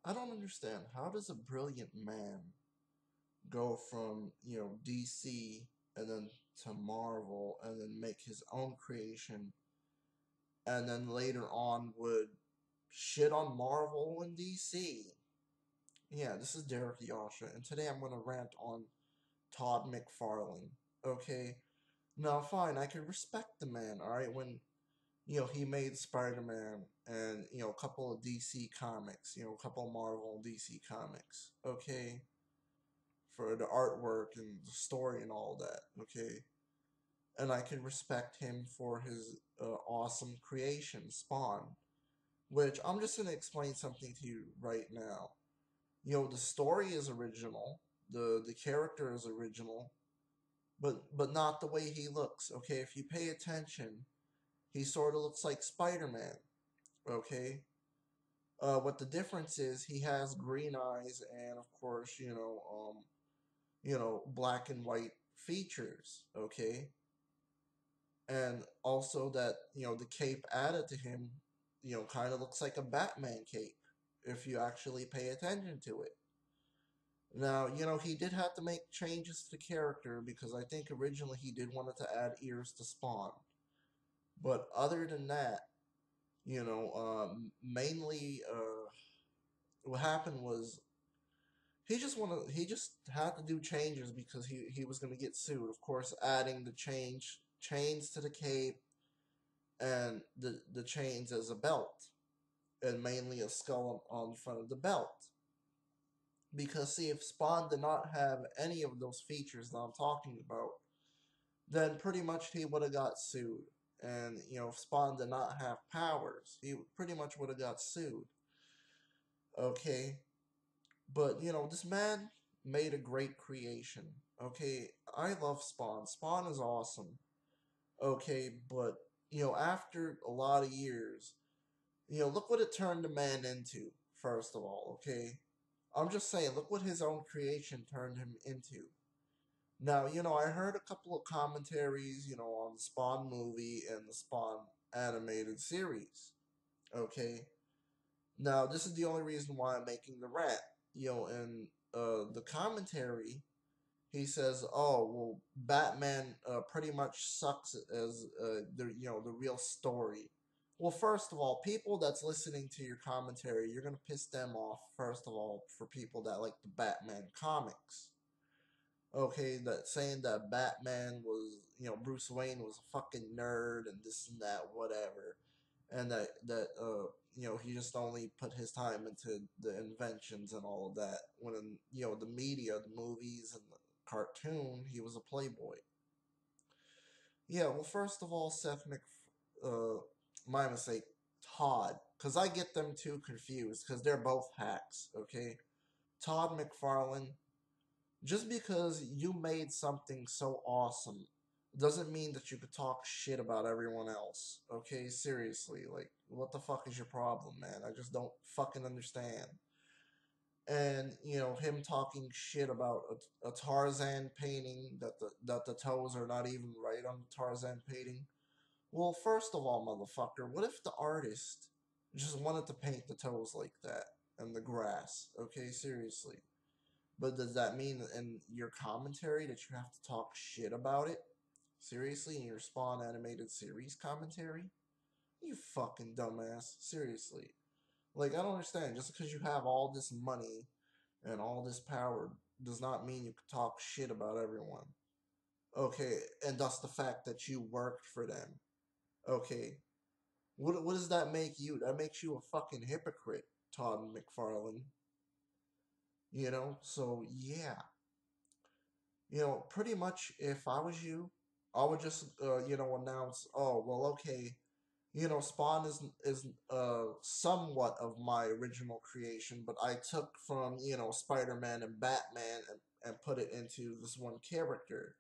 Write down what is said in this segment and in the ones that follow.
I don't understand. How does a brilliant man go from, DC and then to Marvel and then make his own creation and then later on would shit on Marvel and DC? Yeah, this is Derrick Yasha, and today I'm going to rant on Todd Mcfarlane. Okay? Now, fine, I can respect the man, alright, when, he made Spider-Man and, a couple of DC comics, a couple of Marvel and DC comics, okay? For the artwork and the story and all that, okay? And I can respect him for his awesome creation, Spawn, which I'm just going to explain something to you right now. The story is original, the character is original, but not the way he looks, okay? If you pay attention, he sort of looks like Spider-Man, okay? What the difference is, he has green eyes and, of course, black and white features, okay? And also that, the cape added to him, kind of looks like a Batman cape, if you actually pay attention to it. Now, he did have to make changes to the character because I think originally he did wanted to add ears to Spawn. But other than that, mainly, what happened was he just had to do changes because he was gonna get sued. Of course, adding the chains to the cape and the chains as a belt, and mainly a skull on the front of the belt. Because see, if Spawn did not have any of those features that I'm talking about, then pretty much he would have got sued. And if Spawn did not have powers, he pretty much would have got sued. Okay, but this man made a great creation. Okay, I love Spawn. Spawn is awesome. Okay, but after a lot of years, look what it turned the man into. First of all, okay, I'm just saying, look what his own creation turned him into. Now, I heard a couple of commentaries, on the Spawn movie and the Spawn animated series. Okay, now this is the only reason why I'm making the rant. In the commentary, he says, "Oh, well, Batman pretty much sucks as the real story." Well, first of all, people that's listening to your commentary, you're gonna piss them off. First of all, for people that like the Batman comics, okay, that saying that Batman was, Bruce Wayne was a fucking nerd and this and that, whatever, and that he just only put his time into the inventions and all of that. When in, the media, the movies and the cartoon, he was a playboy. Yeah, well, first of all, uh, my mistake, Todd, because I get them too confused because they're both hacks. Okay, Todd McFarlane, just because you made something so awesome doesn't mean that you could talk shit about everyone else. Okay, seriously, like, what the fuck is your problem, man? I just don't fucking understand. And him talking shit about a Tarzan painting, that the toes are not even right on the Tarzan painting. Well, first of all, motherfucker, what if the artist just wanted to paint the toes like that and the grass? Okay, seriously. But does that mean in your commentary that you have to talk shit about it? Seriously, in your Spawn animated series commentary? You fucking dumbass. Seriously. Like, I don't understand. Just because you have all this money and all this power does not mean you can talk shit about everyone. Okay, and thus the fact that you worked for them. Okay, what does that make you? That makes you a fucking hypocrite, Todd McFarlane. So yeah. Pretty much if I was you, I would just announce, oh well, okay, Spawn is somewhat of my original creation, but I took from Spider-Man and Batman and put it into this one character.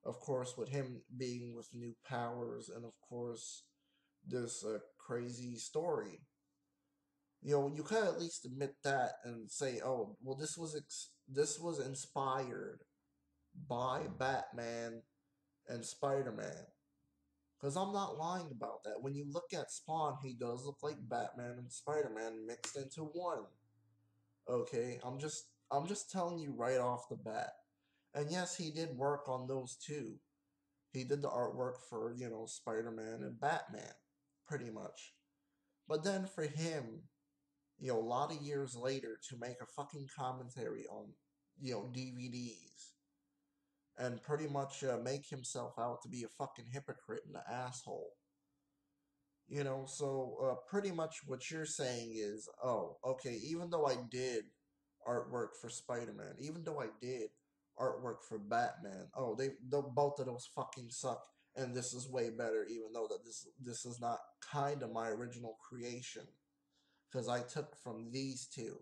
Of course, with him being with new powers, and of course this crazy story. You could at least admit that and say, oh well, this was inspired by Batman and Spider-Man. Because I'm not lying about that. When you look at Spawn, he does look like Batman and Spider-Man mixed into one. Okay, I'm just telling you right off the bat. And yes, he did work on those too. He did the artwork for, Spider-Man and Batman, pretty much. But then for him, a lot of years later to make a fucking commentary on, DVDs and pretty much make himself out to be a fucking hypocrite and an asshole. So pretty much what you're saying is, oh, okay, even though I did artwork for Spider-Man, even though I did artwork for Batman, oh, both of those fucking suck, and this is way better, even though that this is not kind of my original creation, because I took from these two,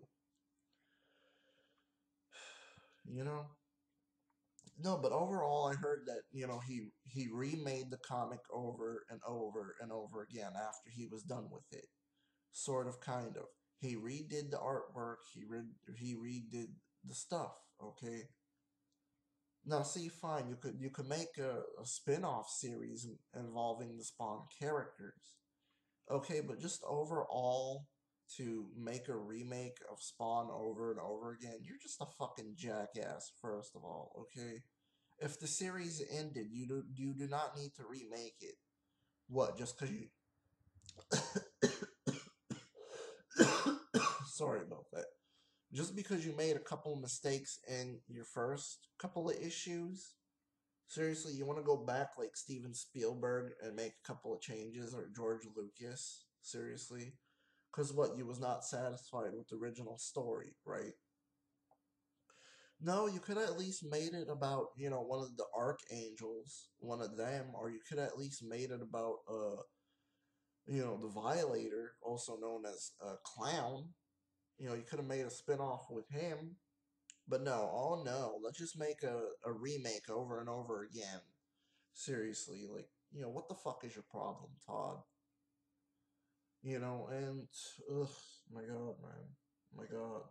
you know. No, but overall, I heard that he remade the comic over and over and over again after he was done with it. Sort of, kind of. He redid the artwork. He redid the stuff. Okay. Now, see, fine. You could make a spin-off series involving the Spawn characters. Okay, but just overall to make a remake of Spawn over and over again, you're just a fucking jackass. First of all, okay. If the series ended, you do not need to remake it. What? Just because you sorry about that. Just because you made a couple mistakes in your first couple of issues, seriously, you want to go back like Steven Spielberg and make a couple of changes, or George Lucas? Seriously? Because what, you was not satisfied with the original story, right? No, you could at least made it about, one of the archangels, one of them, or you could at least made it about, the Violator, also known as Clown. You could have made a spin-off with him. But no, oh no, let's just make a remake over and over again. Seriously, like, what the fuck is your problem, Todd? And, ugh, my god, man. My god.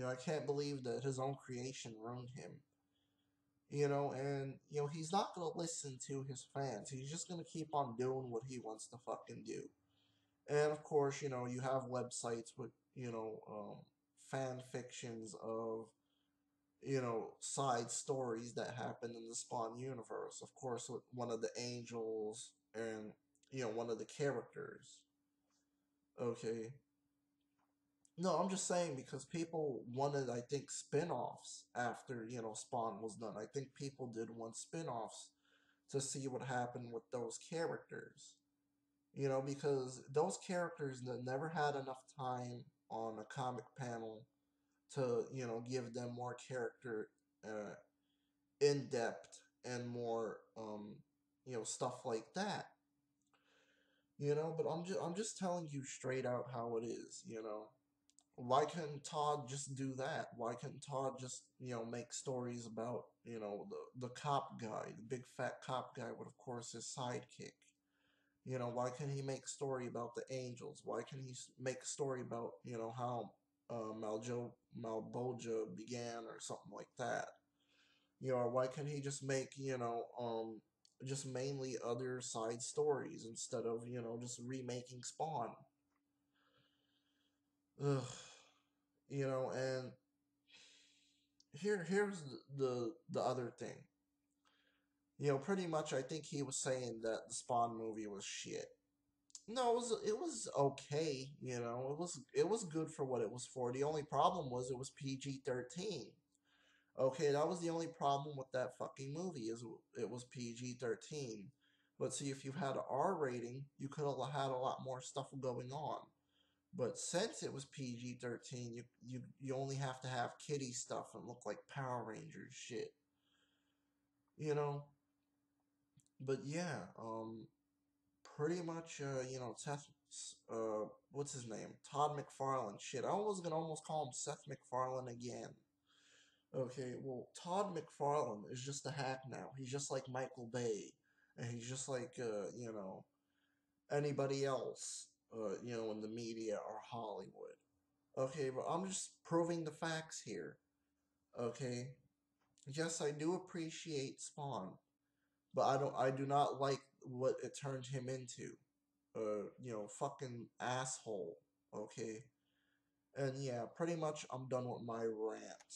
I can't believe that his own creation ruined him. And, he's not gonna listen to his fans. He's just gonna keep on doing what he wants to fucking do. And, of course, you have websites with, fan fictions of side stories that happen in the Spawn universe. Of course, with one of the angels and, one of the characters. Okay. No, I'm just saying because people wanted, I think, spin offs after, Spawn was done. I think people did want spin offs to see what happened with those characters. Because those characters never had enough time on a comic panel to, give them more character uh, in depth and more stuff like that. But I'm just telling you straight out how it is. Why couldn't Todd just do that? Why couldn't Todd just make stories about the cop guy, the big fat cop guy with, of course, his sidekick? Why can't he make a story about the angels? Why can't he make a story about how Malbolgia began, or something like that? Or why can't he just make, just mainly other side stories instead of, just remaking Spawn? Ugh. And here's the other thing. Pretty much I think he was saying that the Spawn movie was shit. No, it was okay, it was good for what it was for. The only problem was it was PG-13. Okay, that was the only problem with that fucking movie, is it was PG-13. But see, if you had an R rating, you could have had a lot more stuff going on. But since it was PG-13, you only have to have kiddie stuff and look like Power Rangers shit. You know? But yeah, pretty much, what's his name? Todd Mcfarlane. Shit, I was gonna almost call him Seth MacFarlane again. Okay, well, Todd McFarlane is just a hack now. He's just like Michael Bay, and he's just like, anybody else, in the media or Hollywood. Okay, but I'm just proving the facts here. Okay, yes, I do appreciate Spawn, but I do not like what it turned him into. Fucking asshole. Okay, And yeah, pretty much I'm done with my rant.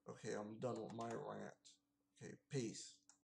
Okay, I'm done with my rant. Okay, peace.